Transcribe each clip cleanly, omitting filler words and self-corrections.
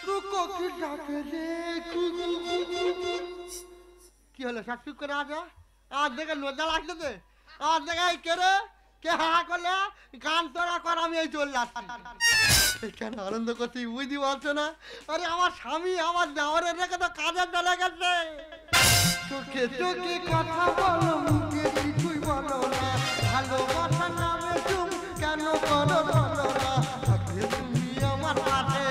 কোকিল ডাকে রে কি হলো সাকসুক করে আজ দেখে লজ্জা লাগছে তো আর দেখে কে রে কে হা করলে গান তোরা কর আমি এই চল যাচ্ছি কেন আনন্দ করছি বুঝতে পারছো না আরে আমার স্বামী আমার দেওয়ারের রেখে তো কাজে চলে গেছে চোখে চোখে কথা বলো মুখে কিছুই বলো না ভালোবাসা নামে তুমি কেন করো বলো না তুমি আমার পাশে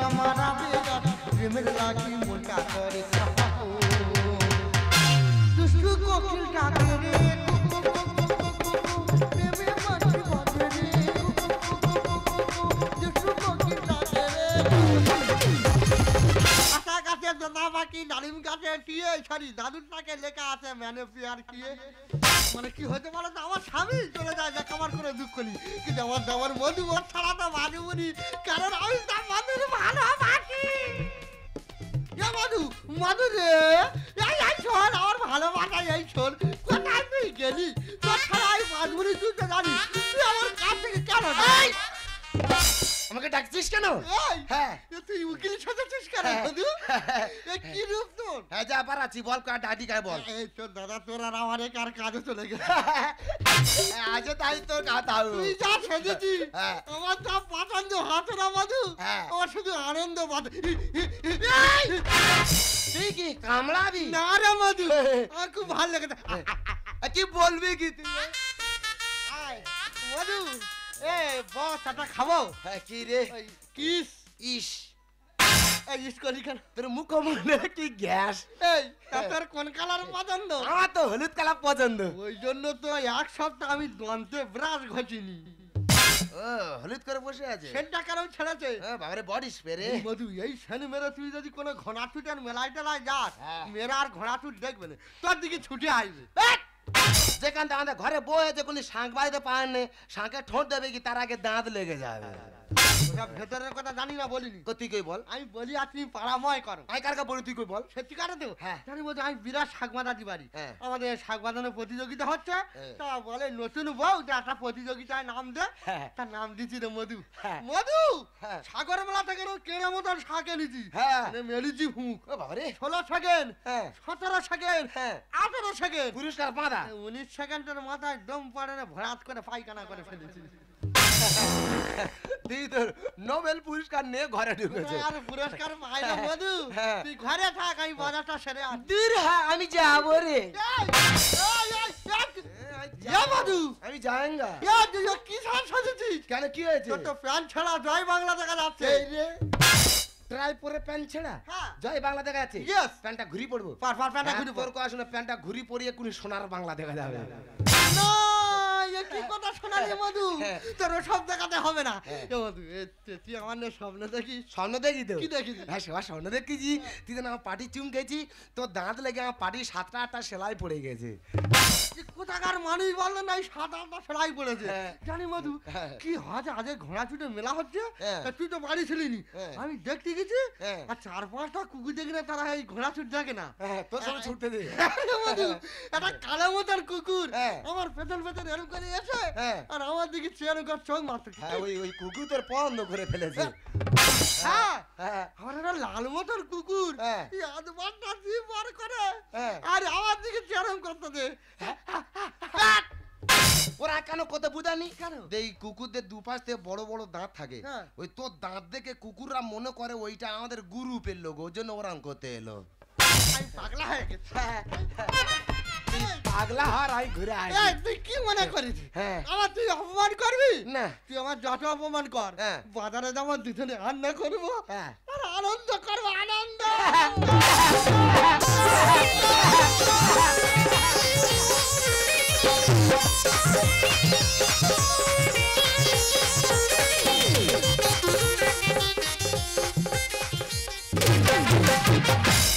আমার আবেদন প্রেমের লাগি মনটা করে দুষ্টু কোকিল ডাকে রে প্রেমে মাছি বাজে রে দুষ্টু কোকিল ডাকে রে আশা গাছে দাদা বাকি ডালিম গাছে টিয়ে সরি দাদুরটাকে লেখা আছে ম্যানে পিয়ার কিয়ে মানে কি হতে পারে তো আমার স্বামী চলে যায় যে কামার করে দুঃখ করি কিন্তু আমার দেওয়ার মধু ওর ছাড়া তো বাজুবনি কারণ আমি তার মধুর ভালোবাসি মধু মধু রে এই শোন আমার ভালোবাসা এই শোন কোথায় তুই গেলি তোর ছাড়া আমি বাজুবনি তুই তো জানিস তুই আমার কাছ থেকে কেন আমাকে ডাকছিস কেন? হ্যাঁ তুই উকিল সাজাচ্ছিস কেন মধু কি রূপ তোর? হ্যাঁ যা আবার আছি বল কার ডাডি গায় বল এই তোর দাদা তোর আর আমার কার কাজে চলে গেছে আজ তাই তোর কথা তুই যা সেজেছিস আমার যা পছন্দ হাতে না মধু আমার শুধু আনন্দ বাদে তুই কি কামড়াবি? না রে মধু আমার খুব ভালো লেগেছে কি বলবি কি তুই? মধু এ বস এটা খাবো কি রে কিস ইস এই ইস করি কেন তোর মুখ মনে কি গ্যাস এই তোর কোন কালার পছন্দ? আমার তো হলুদ কালার পছন্দ ওই জন্য তো এক সপ্তাহ আমি দন্তে ব্রাশ ঘষিনি ও হলুদ করে বসে আছে সেটা কারণ ছেড়েছে বাবারে বডি স্প্রে রে মধু এই সেন মেরে তুই যদি কোনো ঘোড়া ছুটের মেলায় টেলায় যাস মেরা আর ঘোড়া ছুট দেখবে না তোর দিকে ছুটে আসবে যেখান থেকে আমাদের ঘরে বই আছে কোনো শাঁখ বাড়িতে পান নে শাঁখে ঠোঁট দেবে কি তার আগে দাঁত লেগে যাবে ভেতরের কথা জানি না বলিনি তুই কই বল আমি বলি আর তুমি পাড়াময় করো আমি কারকে বলি তুই কই বল সত্যি কারে তো হ্যাঁ জানি বলছি আমি বিরাট শাক বাঁধাতে পারি আমাদের শাক বাঁধানোর প্রতিযোগিতা হচ্ছে তা বলে নতুন বউ একটা প্রতিযোগিতায় নাম দে তার নাম দিচ্ছি রে মধু মধু সাগর মেলা থেকে কেড়ে মতন শাক এনেছি মেলিছি হুঁক বাবারে 16 সেকেন্ড 17 সেকেন্ড 18 সেকেন্ড পুরস্কার বাঁধা 19 সেকেন্ডের মাথায় দম পড়ে না ভরাত করে পায়খানা করে ফেলেছি তুই তোর নোবেল পুরস্কার নিয়ে ঘরে ঢুকেছে আর পুরস্কার পাই না মধু তুই ঘরে থাক আমি বাজারটা সেরে আসি দূর হ্যাঁ আমি যাবো রে মধু আমি যাইঙ্গা কি সাজেছিস কেন কি হয়েছে তো প্যান্ট ছাড়া জয় বাংলা দেখা যাচ্ছে ট্রাই পরে প্যান্ট ছেড়া জয় বাংলা দেখা যাচ্ছে প্যান্টটা ঘুরি পড়বো প্যান্টটা ঘুরি তোর কথা শুনে প্যান্টটা ঘুরি পরিয়ে কোন সোনার বাংলা দেখা যাবে না কি কথা শোনালি মধু তোর সব দেখাতে হবে না মধু তুই আমার স্বপ্ন দেখিস স্বপ্ন দেখি তো কি দেখিস হ্যাঁ সেবা স্বপ্ন দেখেছি তুই তো আমার পাটি চুমকেছি তোর দাঁত লেগে আমার পাটি 7টা 8টা সেলাই পড়ে গেছে কোথাকার মানুষ বললো না 7-8টা সেলাই পড়েছে জানি মধু কি হয় আজ ঘোড়া ছুটে মেলা হচ্ছে তুই তো বাড়ি ছিলিনি আমি দেখতে গেছি আর 4-5টা কুকুর দেখলে তারা এই ঘোড়া ছুট থাকে না তোর সঙ্গে ছুটতে দে মধু একটা কালো মতোর কুকুর আমার পেছন পেছন এরকম করে এসে আর আমার দিকে চেয়ার করে চোখ মারতে ওই কুকুর তোর পছন্দ করে ফেলেছে আমার একটা লাল মতোর কুকুর আধবারটা দিয়ে বার করে আর আমার দিকে চেয়ার করতে দে ওরা কেন কত বুঝানি এই কুকুরদের দুপাশ থেকে বড় বড় দাঁত থাকে ওই তোর দাঁত দেখে কুকুররা মনে করে ওইটা আমাদের গ্রুপের লোক ওই জন্য ওরাম করতে এলো আমি পাগলা হয়ে গেছি পাগলা হওয়ার আমি ঘুরে আসি তুই কি মনে করিস আমার তুই অপমান করবি না তুই আমার যত অপমান কর বাজারে যাবো দুজনে রান্না করবো আর আনন্দ করবো আনন্দ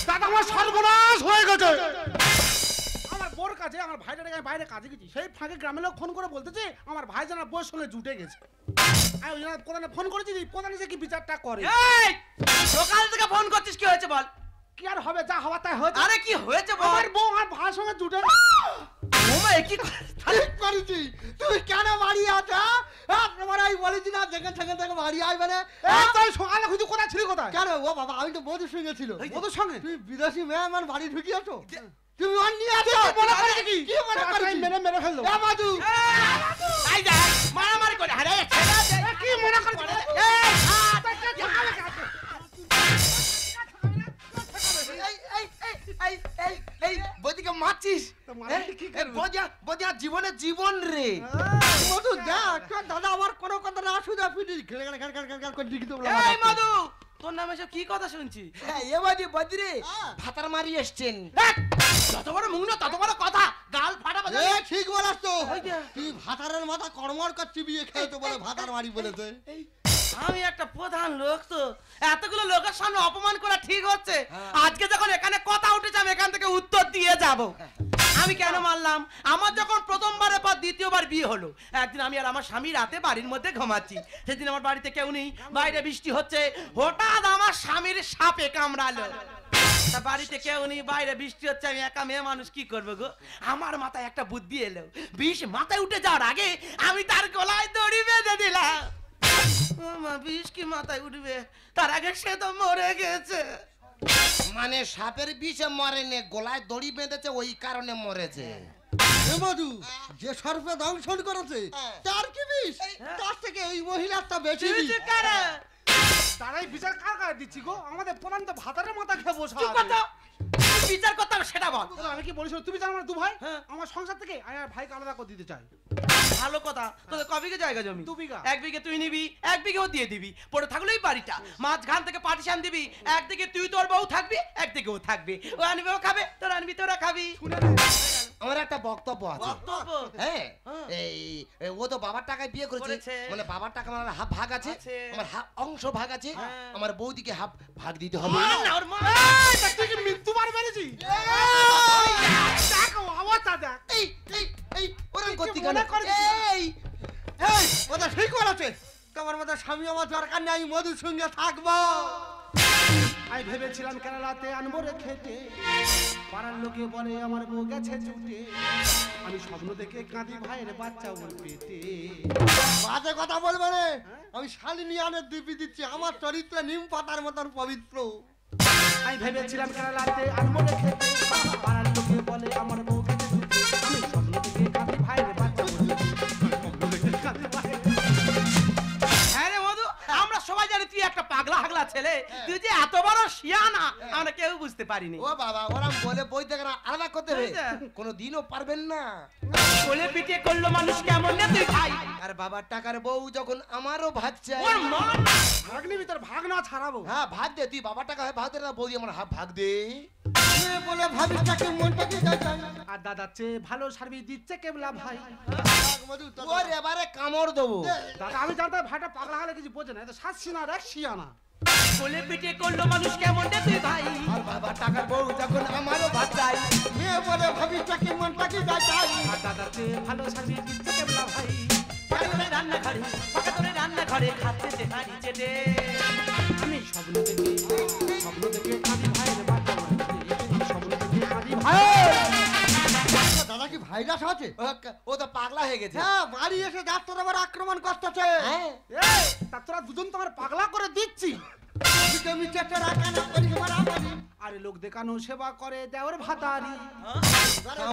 দাদা আমার সর্বনাশ হয়ে গেছে আমার বোর কাছে আমার ভাইটাকে আমি বাইরে কাজে গেছি সেই ফাঁকে গ্রামের লোক ফোন করে বলতেছে আমার ভাই জানা বউর সঙ্গে জুটে গেছে আমি ওই প্রধানে ফোন করেছি প্রধান এসে কি বিচারটা করে সকাল থেকে ফোন করছিস কি হয়েছে বল কি আর হবে যা হওয়া তাই হয়েছে আরে কি হয়েছে বল আমার বউ আর ভাইয়ের সঙ্গে জুটে কি ঠিক করেছি। তুই কেন বাড়ি আছো? তোমার আমি বলেছি না যেখান সেখান থেকে বাড়ি আসবে না। তুই সকালে খুঁজে কোথায় ছিলি কোথায়? কেন ও বাবা আমি তো বধুর সঙ্গে ছিল। ওদের সঙ্গে তুই বিদেশি মেয়ে আমার বাড়ি ঢুকিয়েছো, তুমি অন্য আছো। মনে করেছি কি? কি মনে করেছি? মেরে ফেললো। এ মধু এই যা মারামারি করে আরে কি মনে করেছি? বৌদিকে মারছিস? জীবনে জীবন রে। মধু দেখ তোর দাদা আমার কোনো কথা না শুধু ফিটি করে লিখিত এই মধু তোর নামে সব কি কথা শুনছি? এবারে বদ্রে ভাতার মারি এসছেন। যত বড় মুখ না তত বড় কথা, গাল ফাটা বাজে। এ ঠিক বলাস তো। তুই ভাতারের মাথা কর্মর করছি বিয়ে খেয়ে তো বলে ভাতার মারি বলেছে। আমি একটা প্রধান লোক, তো এতগুলো লোকের সামনে অপমান করা ঠিক হচ্ছে? আজকে যখন এখানে কথা উঠেছে আমি এখান থেকে উত্তর দিয়ে যাব। আমি কেন মারলাম? আমার যখন প্রথমবারের পর দ্বিতীয়বার বিয়ে হলো, একদিন আমি আর আমার স্বামী রাতে বাড়ির মধ্যে ঘুমাচ্ছি। সেদিন আমার বাড়িতে কেউ নেই, বাইরে বৃষ্টি হচ্ছে। হঠাৎ আমার স্বামীর সাপে কামড়ালো। তা বাড়িতে কেউ নেই, বাইরে বৃষ্টি হচ্ছে, আমি একা মেয়ে মানুষ কি করবো গো? আমার মাথায় একটা বুদ্ধি এলো। বিষ মাথায় উঠে যাওয়ার আগে আমি তার গলায় দড়ি বেঁধে দিলাম। বিষ কি মাথায় উঠবে, তার আগে সে তো মরে গেছে। মানে সাপের বিষে মরেনি, গলায় দড়ি বেঁধেছে ওই কারণে মরেছে। এ মধু যে সর্পে দংশন করেছে তার কি বিষ? তার থেকে এই মহিলাটা বেশি বিষ। তারাই বিচার কার কার দিচ্ছি গো? আমাদের প্রধান তো ভাতারের মাথা খেয়ে বসা। চুপ কর তো। কি বিচার করতে হবে সেটা বল। আমি কি বলিস? তুমি জানো আমার দু ভাই, আমার সংসার থেকে আমি আর ভাইকে আলাদা করে দিতে চাই। ভালো কথা। তোদের ক বিঘে জায়গা জমি? 2 বিঘা। 1 বিঘে তুই নিবি, 1 বিঘেও দিয়ে দিবি, পড়ে থাকলেই বাড়িটা। মাঝখান থেকে পার্টিশন দিবি, একদিকে তুই তোর বউ থাকবি, একদিকে ও থাকবে। ও আনবে ও খাবে, তোর আনবি তোরা খাবি। আমার একটা বক্তব্য আছে। বক্তব্য? হ্যাঁ, ও তো বাবার টাকায় বিয়ে করেছে, মানে বাবার টাকা আমার হাফ ভাগ আছে, আমার হাফ অংশ ভাগ আছে, আমার বৌদিকে হাফ ভাগ দিতে হবে। না ওর মা। তুই কি মৃত্যু বার মেরেছি? দেখো অবস্থা দেখ। এই ওরকম করতে কি কেন? মনে করছিস? এই ওটা ঠিক করেছে। তোমার মতো স্বামী আমার দরকার নেই, আমি মধুর সঙ্গে থাকবো। আমি ভেবেছিলাম কেরালাতে আনবো রে খেতে, পাড়ার লোকে বলে আমার বউ গেছে ছুটে, আমি স্বপ্ন দেখে কাঁদি ভাইয়ের বাচ্চা ওর পেটে। বাজে কথা বলবে রে, আমি শালিনিয়ানের দিব্যি দিচ্ছি, আমার চরিত্র নিম পাতার মতন পবিত্র। আমি ভেবেছিলাম কেরালাতে আনবো রে খেতে, পাড়ার লোকে বলে আমার বউ গেছে ছুটে, আমি স্বপ্ন দেখে কাঁদি ভাইয়ের বাচ্চা ওর পেটে, স্বপ্ন দেখে কাঁদি ভাইয়ের। হ্যাঁ রে মধু, আমরা সবাই জানি তুই একটা পাগলা হাগলা ছেলে, তুই যে এত বড় শিয়ানা আমরা কেউ বুঝতে পারিনি। ও বাবা, ওরম বলে বই থেকে আলাদা করতে হবে, কোনো দিনও পারবেন না। কোলে পিঠে করলো মানুষ কেমন রে তুই ভাই? আর বাবার টাকার বউ যখন আমারও ভাত চাই, ওর মা। ভাগ নিবি, তোর ভাগ না ছাড়াবো। হ্যাঁ ভাগ দে, তুই বাবার টাকা হয় ভাগ দে না, বৌদি আমার হাফ ভাগ দে। বলে ভাবিস তাকে মনটাকে যাই। আর দাদা চেয়ে ভালো সার্ভিস দিচ্ছে কেবলা ভাই। ওর এবারে কামড় দেবো। দাদা আমি জানতাম ভাইটা পাগলা হলে কিছু বোঝে না, এটা শাসছি না রাখছিয়া না। কোলে পিঠে করলো মানুষ কেমন রে তুই ভাই? আর বাবার টাকার বউ যখন আমারও ভাত চাই, মেয়ে বলে ভাবিস তাকে মনটাকে যাই। আর দাদা চেয়ে ভালো সার্ভিস দিচ্ছে কেবলা ভাই। পাকা তোরে রান্নাঘরে, পাকা তোরে রান্নাঘরে খাচ্ছে যে হাড়ি চেটে। আমি স্বপ্ন দেখে কাঁদি ভাইয়ের বাচ্চা ওর পেটে, আমি স্বপ্ন দেখে কাঁদি ভাই। দাদা কি ভাইরাস আছে? ও তো পাগলা হয়ে গেছে। হ্যাঁ বাড়ি এসে ডাক্তার আবার আক্রমণ করতেছে। হ্যাঁ, এই তা তোরা দুজন তো আমার পাগলা করে দিচ্ছি। আরে লোক দেখানো সেবা করে দেওয়ার ভাতারি।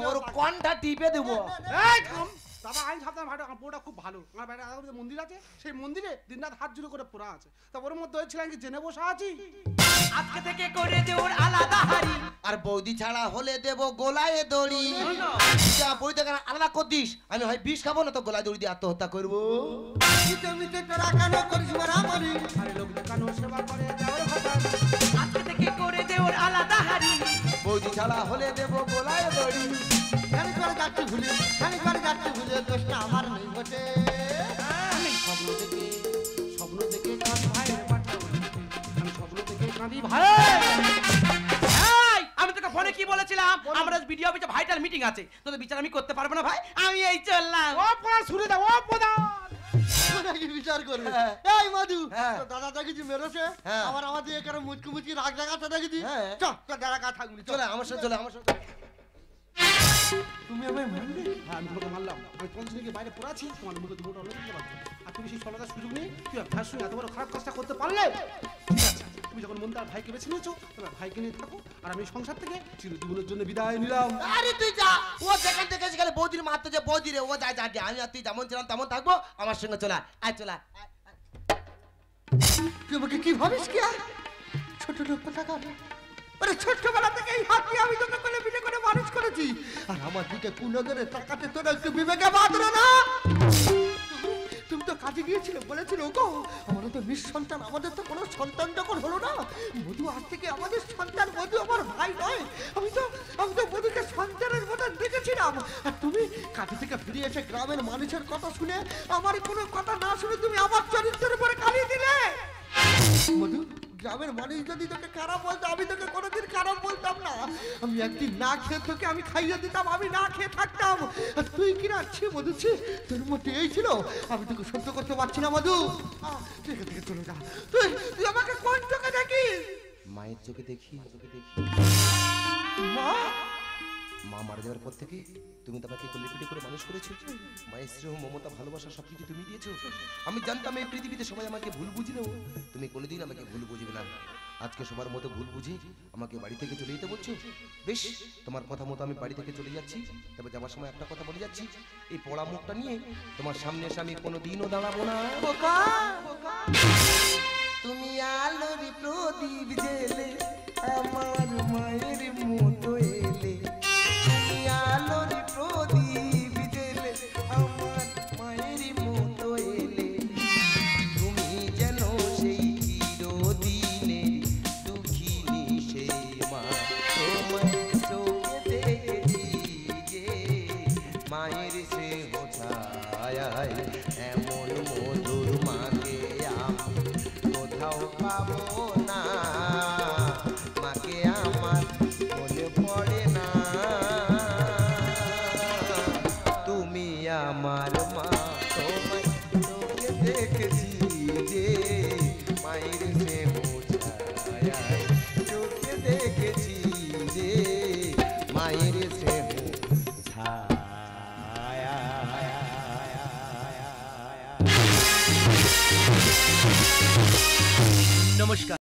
ওর কণ্ঠা টিপে দেবো। এই থাম। দাদা আমি ভাবতাম ভাইটা আমার বউটা খুব ভালো, আমার বাইরে আলাদা মন্দির আছে, সেই মন্দিরে দিনরাত হাত জুড়ে করে পড়া আছে, তা ওর মধ্যে ওই ছিলাম কি জেনে বসা আছি। আজকে থেকে করে দে ওর আলাদা হাড়ি। আর বৌদি ছাড়া হলে দেবো গোলায় দড়ি। যা বই থেকে আলাদা কর দিস, আমি হয় বিষ খাবো না তো গোলায় দড়ি দিয়ে আত্মহত্যা করবো। আরে লোক দেখানো সেবা করে দেওয়ার ভাতারি। আজকে থেকে করে দে ওর আলাদা হাড়ি। বৌদি ছাড়া হলে দেবো গোলায় দড়ি। আমার নেই বটে। আমি স্বপ্ন দেখে কাঁদি ভাইয়ের বাচ্চা ওর পেটে, আমি স্বপ্ন দেখে কাঁদি ভাই। এই, আমি তোকে ফোনে কি বলেছিলাম? আমরা ভিডিও অফিসে ভাইটাল মিটিং আছে, তোদের বিচার আমি করতে পারবো না ভাই, আমি এই চললাম। ও প্রধান শুনে দাও, ও প্রধান। বিচার করবে হ্যাঁ। এই মধু হ্যাঁ। তোর দাদা দেখেছি মেরেছে, হ্যাঁ। আবার আমাদের এখানে মুচকি মুচকি রাগ দেখাচ্ছে দেখেছি। হ্যাঁ। চল তোর দাদা কা থাকবি চলে আমার সাথে, চলে আমার সাথে। তুমি আমায় মারলে? হ্যাঁ আমি তোমাকে মারলাম। আমি 50 দিনকে বাইরে পড়ে আছি, তোমার মুখে দুটো অনেক দিতে পারছো। আর তুমি সেই সরলতার সুযোগ নিয়ে তুই আর ভাইয়ের সঙ্গে এত বড় খারাপ কাজটা করতে পারলে? ঠিক আছে, তুমি যখন মন তার ভাইকে বেছে নিয়েছো, তোমার ভাইকে নিয়ে থাকো। আর আমি সংসার থেকে চিরজীবনের জন্য বিদায় নিলাম। আরে তুই যা, ও যেখান থেকে গেলে বৌদির মারতে যে বৌদি রে, ও যা যা যা, আমি আর তুই যেমন ছিলাম তেমন থাকবো, আমার সঙ্গে চলা আয় চলা। তুই আমাকে কি ভাবিস কি? ছোট লোক কোথাকার। আরে ছোটবেলা থেকে এই হাত দিয়ে আমি তোকে কোলে পিঠে করে মানুষ করেছি, আর আমার দিকে কুনজরে তাকাতে তোর একটু বিবেকে বাঁধলো না? তুমি তো কাজে গিয়েছিলে, বলেছিল গো আমাদের তো নিঃসন্তান, আমাদের তো কোনো সন্তান যখন হলো না, মধু আজ থেকে আমাদের সন্তান, মধু আমার ভাই নয়। আমি তো মধুকে সন্তানের মতো দেখেছিলাম। আর তুমি কাজে থেকে ফিরে এসে গ্রামের মানুষের কথা শুনে, আমার কোনো কথা না শুনে তুমি আমার চরিত্রের উপরে কালিয়ে দিলে। মধু, গ্রামের মানুষ যদি তোকে খারাপ বলতো, আমি তোকে কোনোদিন খারাপ বলতাম না। আমি একদিন না খেয়ে তোকে আমি খাইয়ে দিতাম, আমি না খেয়ে থাকতাম। আর তুই কি রাখছি মধু, তোর মধ্যে এই ছিল, আমি তোকে সহ্য করতে পারছি না মধু। তুই এখান থেকে চলে যা। তুই আমাকে কোন চোখে দেখিস? মায়ের চোখে দেখি, চোখে দেখি। মা মা মারা যাওয়ার পর থেকে তুমি তোমাকে কোলেপিঠে করে মানুষ করেছো। মায়ের স্নেহ, মমতা, ভালোবাসা সবকিছু তুমি দিয়েছো। আমি জানতাম এই পৃথিবীতে সবাই আমাকে ভুল বুঝলেও তুমি কোনোদিন আমাকে ভুল বুঝবে না। আজকে সবার মতো ভুল বুঝে আমাকে বাড়ি থেকে চলে যেতে বলছো। বেশ, তোমার কথা মতো আমি বাড়ি থেকে চলে যাচ্ছি। তবে যাওয়ার সময় একটা কথা বলে যাচ্ছি, এই পড়া মুখটা নিয়ে তোমার সামনে এসে আমি কোনোদিনও দাঁড়াবো না। তুমি আলোর প্রদীপ জেলে আমার মায়ের মতো এলে, তুমি আলোর প্রদীপ জেলে আমার মায়ের মতো এলে, তুমি যেন সেই চিরদিনে দুঃখিনী সেই মা, তোমার চোখে দেখেছি যে মায়ের সে ছায়ায়, এমন মধুর মাকে আমি কোথাও পাবো না। মাকে আমার মনে পড়ে না, তুমি আমার মা, তোমার চোখে দেখেছি যে মায়ের সে ছায়ায়, চোখে দেখেছি যে মায়ের সে ছায়া। নমস্কার।